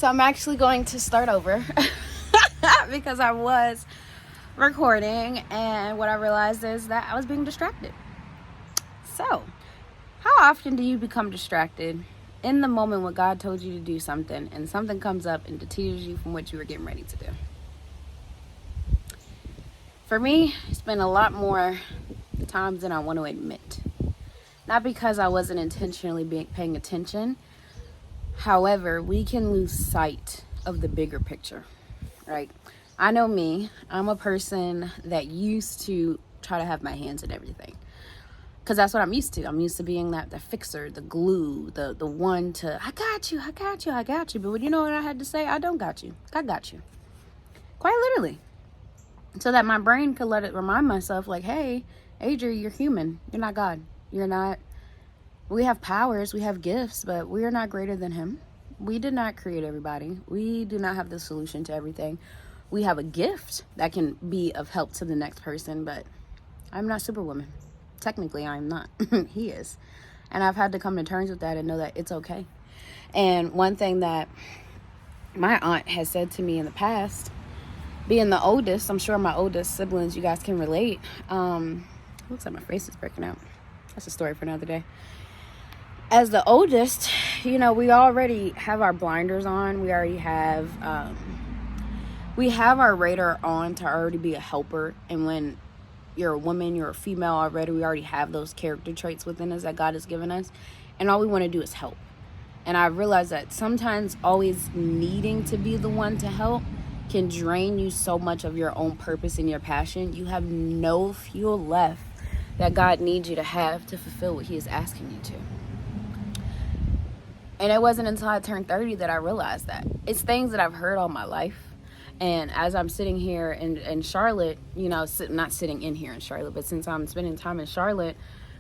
So I'm actually going to start over because I was recording, and what I realized is that I was being distracted. So, how often do you become distracted in the moment when God told you to do something and something comes up and deters you from what you were getting ready to do? For me, it's been a lot more times than I want to admit. Not because I wasn't intentionally paying attention. However, we can lose sight of the bigger picture, right? I know me. I'm a person that used to try to have my hands in everything. Because that's what I'm used to. I'm used to being the fixer, the glue, the one to, I got you. But you know what I had to say? I don't got you. I got you. Quite literally. So that my brain could let it remind myself, like, hey, Adria, you're human. You're not God. You're not. We have powers, we have gifts, but we are not greater than him. We did not create everybody. We do not have the solution to everything. We have a gift that can be of help to the next person, but I'm not Superwoman. Technically, I'm not. He is. And I've had to come to terms with that and know that it's okay. And one thing that my aunt has said to me in the past, being the oldest, I'm sure my oldest siblings, you guys can relate. Looks like my face is breaking out. That's a story for another day. As the oldest, we already have our blinders on. We already have, our radar on to already be a helper. And when you're a woman, you're a female already, we already have those character traits within us that God has given us. And all we want to do is help. And I realized that sometimes always needing to be the one to help can drain you so much of your own purpose and your passion. You have no fuel left that God needs you to have to fulfill what he is asking you to. And it wasn't until I turned 30 that I realized that. It's things that I've heard all my life. And as I'm sitting here in Charlotte, not sitting in here in Charlotte, but since I'm spending time in Charlotte,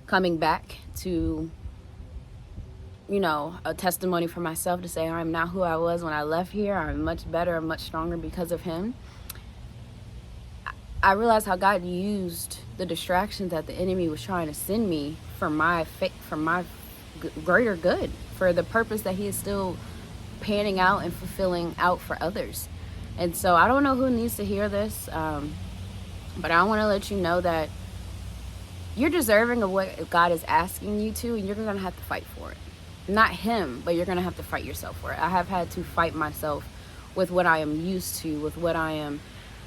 coming back to, a testimony for myself to say I'm not who I was when I left here. I'm much better and much stronger because of him. I realized how God used the distractions that the enemy was trying to send me for my greater good, for the purpose that he is still panning out and fulfilling out for others. And so I don't know who needs to hear this, but I want to let you know that you're deserving of what God is asking you to, and you're going to have to fight for it. Not him, but you're going to have to fight yourself for it. I have had to fight myself with what I am used to, with what I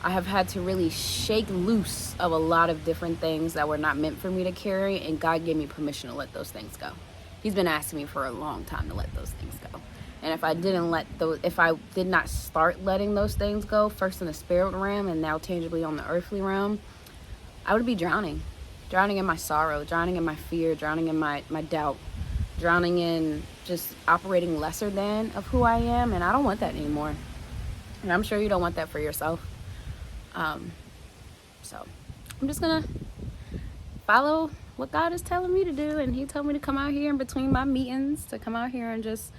have had to really shake loose of a lot of different things that were not meant for me to carry, and God gave me permission to let those things go. He's been asking me for a long time to let those things go. And if I did not start letting those things go, first in the spirit realm and now tangibly on the earthly realm, I would be drowning in my sorrow, drowning in my fear, drowning in my doubt, drowning in just operating lesser than of who I am. And I don't want that anymore. And I'm sure you don't want that for yourself. So I'm just going to follow what God is telling me to do. And he told me to come out here in between my meetings, to come out here and just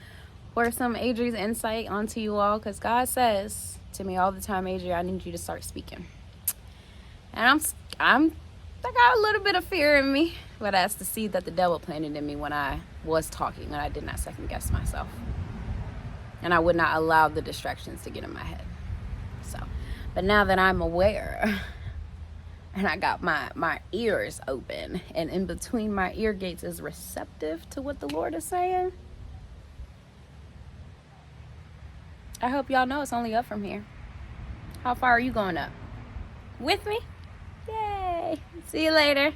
pour some Adria's insight onto you all. Because God says to me all the time, Adria, I need you to start speaking. And I got a little bit of fear in me, but that's the seed that the devil planted in me when I was talking, and I did not second guess myself. And I would not allow the distractions to get in my head. But now that I'm aware, and I got my ears open, and in between my ear gates is receptive to what the Lord is saying, I hope y'all know it's only up from here. How far are you going up? With me? Yay! See you later.